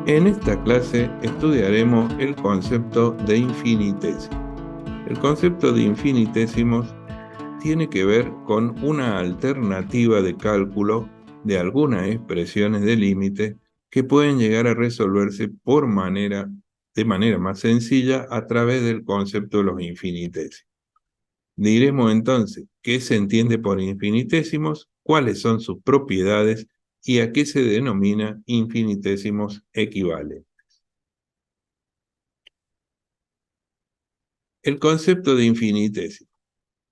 En esta clase estudiaremos el concepto de infinitésimo. El concepto de infinitesimos tiene que ver con una alternativa de cálculo de algunas expresiones de límite que pueden llegar a resolverse de manera más sencilla a través del concepto de los infinitesimos. Diremos entonces qué se entiende por infinitesimos, cuáles son sus propiedades y a qué se denomina infinitesimos equivalentes. El concepto de infinitésimo.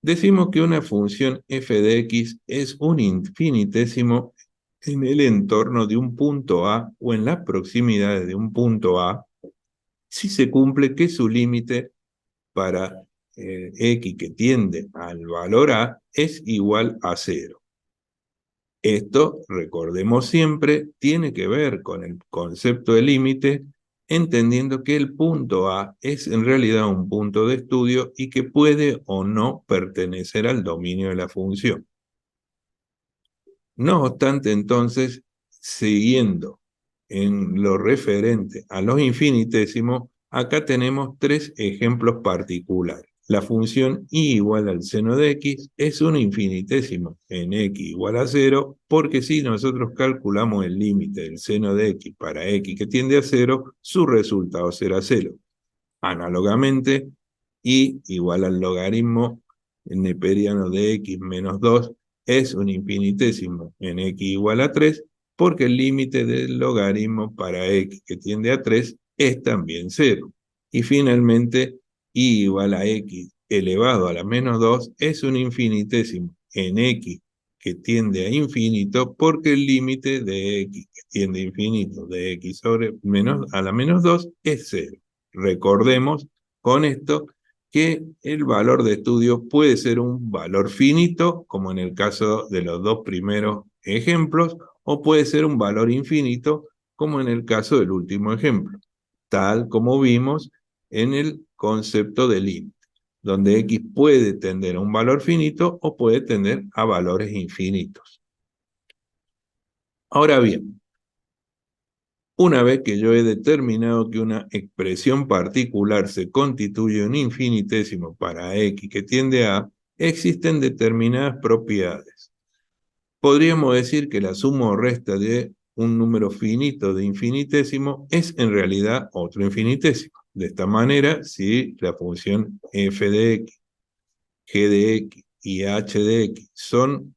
Decimos que una función f de x es un infinitésimo en el entorno de un punto A o en las proximidades de un punto A si se cumple que su límite para x que tiende al valor A es igual a 0. Esto, recordemos siempre, tiene que ver con el concepto de límite, entendiendo que el punto A es en realidad un punto de estudio y que puede o no pertenecer al dominio de la función. No obstante, entonces, siguiendo en lo referente a los infinitesimos, acá tenemos tres ejemplos particulares. La función y igual al seno de x es un infinitésimo en x igual a 0, porque si nosotros calculamos el límite del seno de x para x que tiende a 0, su resultado será 0. Análogamente, y igual al logaritmo neperiano de x menos 2 es un infinitésimo en x igual a 3, porque el límite del logaritmo para x que tiende a 3 es también 0. Y finalmente, y igual a x elevado a la menos 2 es un infinitésimo en x que tiende a infinito, porque el límite de x que tiende a infinito de x sobre a la menos 2 es 0. Recordemos con esto que el valor de estudio puede ser un valor finito, como en el caso de los dos primeros ejemplos, o puede ser un valor infinito, como en el caso del último ejemplo, tal como vimos en el concepto de límite, donde x puede tender a un valor finito o puede tender a valores infinitos. Ahora bien, una vez que yo he determinado que una expresión particular se constituye un infinitésimo para x que tiende a, existen determinadas propiedades. Podríamos decir que la suma o resta de un número finito de infinitésimo es en realidad otro infinitésimo. De esta manera, si la función f de x, g de x y h de x son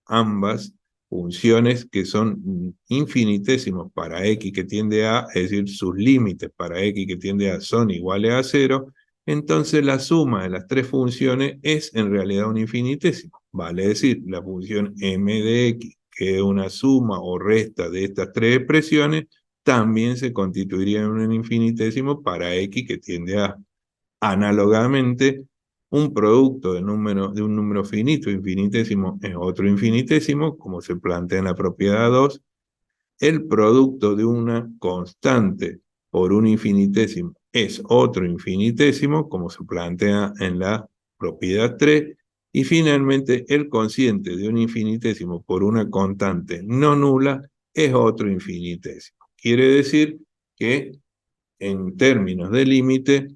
ambas funciones que son infinitésimos para x que tiende a, es decir, sus límites para x que tiende a son iguales a 0, entonces la suma de las tres funciones es en realidad un infinitésimo. Vale decir, la función m de x, que es una suma o resta de estas tres expresiones, también se constituiría en un infinitésimo para x que tiende a. Análogamente, un producto de un número finito, infinitésimo, es otro infinitésimo, como se plantea en la propiedad 2. El producto de una constante por un infinitésimo es otro infinitésimo, como se plantea en la propiedad 3. Y finalmente, el cociente de un infinitésimo por una constante no nula es otro infinitésimo. Quiere decir que, en términos de límite,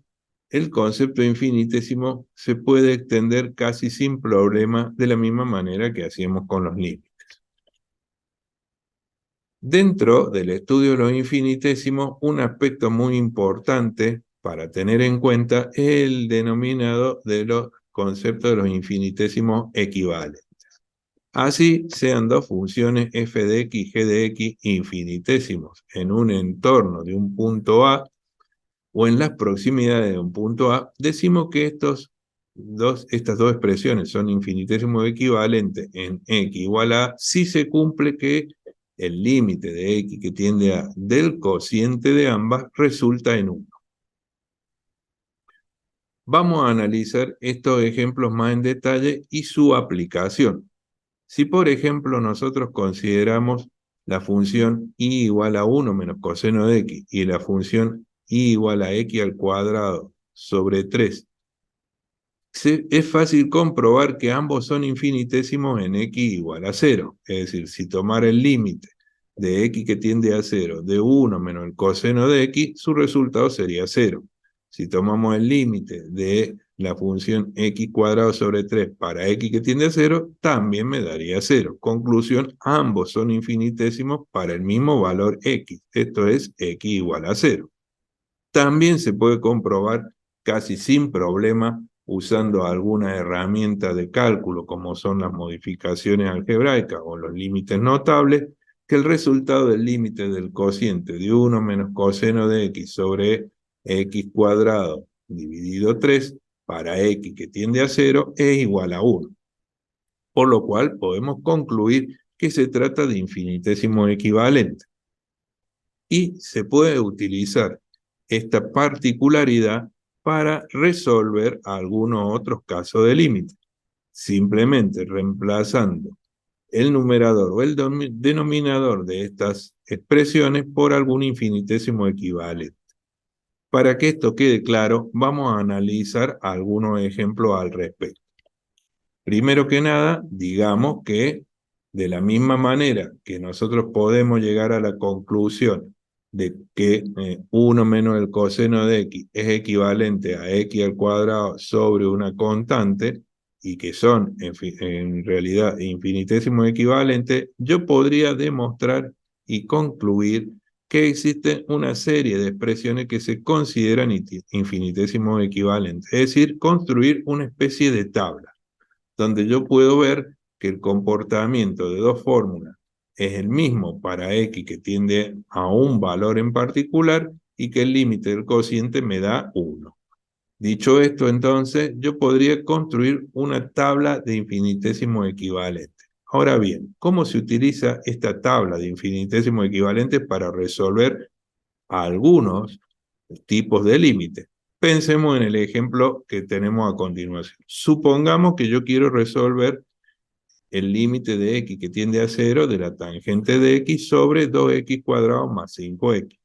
el concepto de infinitésimo se puede extender casi sin problema de la misma manera que hacíamos con los límites. Dentro del estudio de los infinitesimos, un aspecto muy importante para tener en cuenta es el denominado de los conceptos de los infinitesimos equivalentes. Así sean dos funciones f de x y g de x infinitésimos en un entorno de un punto A o en las proximidades de un punto A, decimos que estas dos expresiones son infinitesimos equivalentes en x igual a si se cumple que el límite de x que tiende a del cociente de ambas resulta en 1. Vamos a analizar estos ejemplos más en detalle y su aplicación. Si, por ejemplo, nosotros consideramos la función y igual a 1 menos coseno de x y la función y igual a x al cuadrado sobre 3, es fácil comprobar que ambos son infinitésimos en x igual a 0. Es decir, si tomar el límite de x que tiende a 0 de 1 menos el coseno de x, su resultado sería 0. Si tomamos el límite de la función x cuadrado sobre 3 para x que tiende a 0, también me daría 0. Conclusión, ambos son infinitésimos para el mismo valor x, esto es x igual a 0. También se puede comprobar casi sin problema usando alguna herramienta de cálculo como son las modificaciones algebraicas o los límites notables, que el resultado del límite del cociente de 1 menos coseno de x sobre x cuadrado dividido 3 para x que tiende a 0 es igual a 1. Por lo cual podemos concluir que se trata de infinitésimo equivalente. Y se puede utilizar esta particularidad para resolver algunos otros casos de límite, simplemente reemplazando el numerador o el denominador de estas expresiones por algún infinitésimo equivalente. Para que esto quede claro, vamos a analizar algunos ejemplos al respecto. Primero que nada, digamos que de la misma manera que nosotros podemos llegar a la conclusión de que 1 menos el coseno de x es equivalente a x al cuadrado sobre una constante y que son en realidad infinitesimos equivalentes, yo podría demostrar y concluir que existen una serie de expresiones que se consideran infinitesimos equivalentes, es decir, construir una especie de tabla donde yo puedo ver que el comportamiento de dos fórmulas es el mismo para x que tiende a un valor en particular y que el límite del cociente me da 1. Dicho esto, entonces, yo podría construir una tabla de infinitesimos equivalentes. Ahora bien, ¿cómo se utiliza esta tabla de infinitesimos equivalentes para resolver algunos tipos de límites? Pensemos en el ejemplo que tenemos a continuación. Supongamos que yo quiero resolver el límite de x que tiende a 0 de la tangente de x sobre 2x cuadrado más 5x.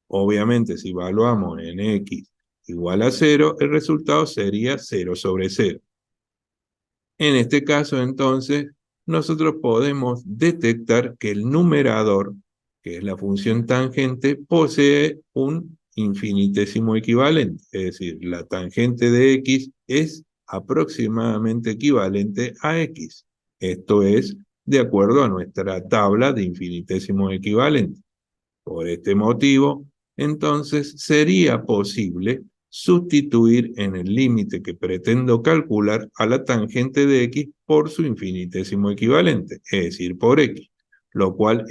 Obviamente, si evaluamos en x igual a 0, el resultado sería 0 sobre 0. En este caso, entonces, nosotros podemos detectar que el numerador, que es la función tangente, posee un infinitésimo equivalente. Es decir, la tangente de x es aproximadamente equivalente a x. Esto es de acuerdo a nuestra tabla de infinitesimos equivalentes. Por este motivo, entonces, sería posible sustituir en el límite que pretendo calcular a la tangente de x por su infinitésimo equivalente, es decir, por x, lo cual,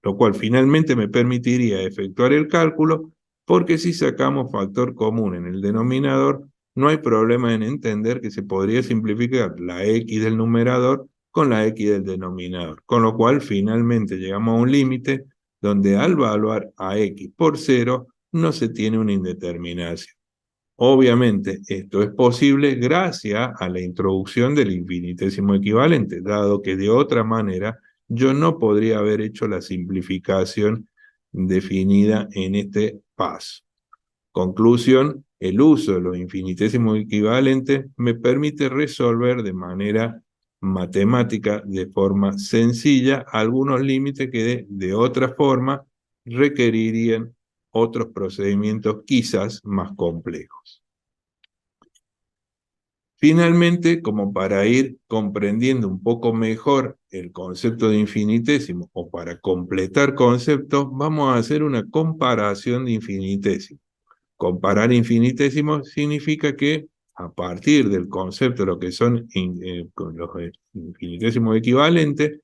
lo cual finalmente me permitiría efectuar el cálculo, porque si sacamos factor común en el denominador, no hay problema en entender que se podría simplificar la x del numerador con la x del denominador, con lo cual finalmente llegamos a un límite donde al evaluar a x por 0 no se tiene una indeterminación. Obviamente esto es posible gracias a la introducción del infinitésimo equivalente, dado que de otra manera yo no podría haber hecho la simplificación definida en este paso. Conclusión, el uso de los infinitésimos equivalentes me permite resolver de manera matemática, de forma sencilla, algunos límites que de otra forma requerirían otros procedimientos quizás más complejos. Finalmente, como para ir comprendiendo un poco mejor el concepto de infinitésimo o para completar conceptos, vamos a hacer una comparación de infinitésimos. Comparar infinitésimos significa que a partir del concepto de lo que son los infinitésimos equivalentes,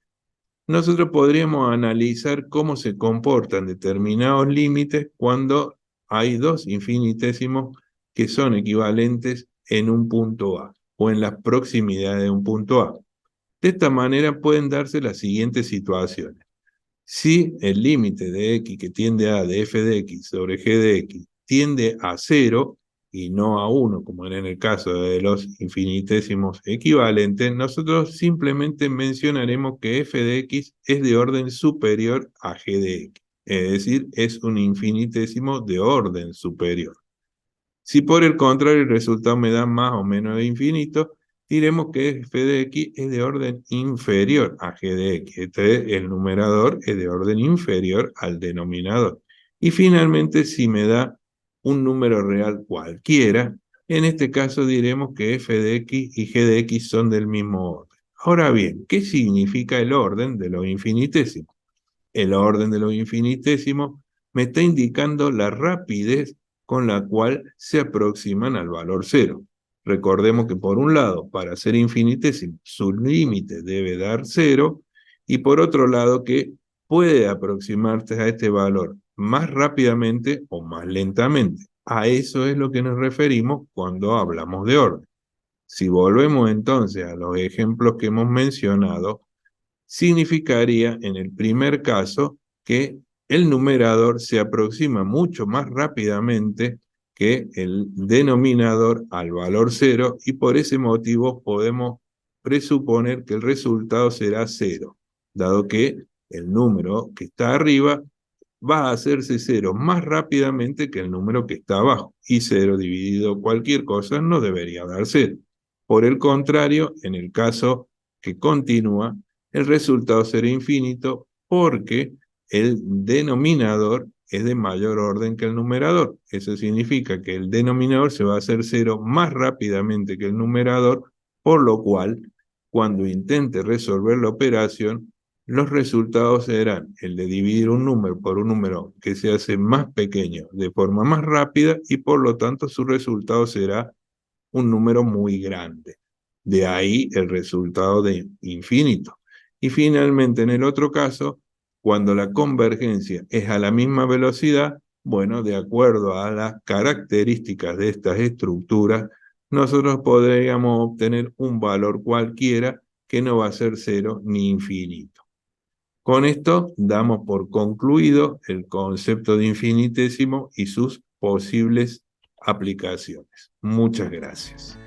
nosotros podríamos analizar cómo se comportan determinados límites cuando hay dos infinitésimos que son equivalentes en un punto A o en las proximidades de un punto A. De esta manera pueden darse las siguientes situaciones. Si el límite de x que tiende a de f de x sobre g de x tiende a 0 y no a 1, como era en el caso de los infinitésimos equivalentes, nosotros simplemente mencionaremos que f de x es de orden superior a g de x, es decir, es un infinitésimo de orden superior. Si por el contrario el resultado me da más o menos de infinito, diremos que f de x es de orden inferior a g de x. El numerador es de orden inferior al denominador. Y finalmente, si me da un número real cualquiera, en este caso diremos que f de x y g de x son del mismo orden. Ahora bien, ¿qué significa el orden de los infinitésimos? El orden de los infinitésimos me está indicando la rapidez con la cual se aproximan al valor cero. Recordemos que por un lado, para ser infinitésimo, su límite debe dar cero, y por otro lado que puede aproximarse a este valor más rápidamente o más lentamente. A eso es lo que nos referimos cuando hablamos de orden. Si volvemos entonces a los ejemplos que hemos mencionado, significaría en el primer caso que el numerador se aproxima mucho más rápidamente que el denominador al valor cero, y por ese motivo podemos presuponer que el resultado será cero, dado que el número que está arriba va a hacerse cero más rápidamente que el número que está abajo, y cero dividido cualquier cosa no debería dar cero. Por el contrario, en el caso que continúa, el resultado será infinito porque el denominador es de mayor orden que el numerador. Eso significa que el denominador se va a hacer cero más rápidamente que el numerador, por lo cual, cuando intente resolver la operación, los resultados serán el de dividir un número por un número que se hace más pequeño de forma más rápida, y por lo tanto su resultado será un número muy grande. De ahí el resultado de infinito. Y finalmente, en el otro caso, cuando la convergencia es a la misma velocidad, bueno, de acuerdo a las características de estas estructuras, nosotros podríamos obtener un valor cualquiera que no va a ser cero ni infinito. Con esto damos por concluido el concepto de infinitésimo y sus posibles aplicaciones. Muchas gracias.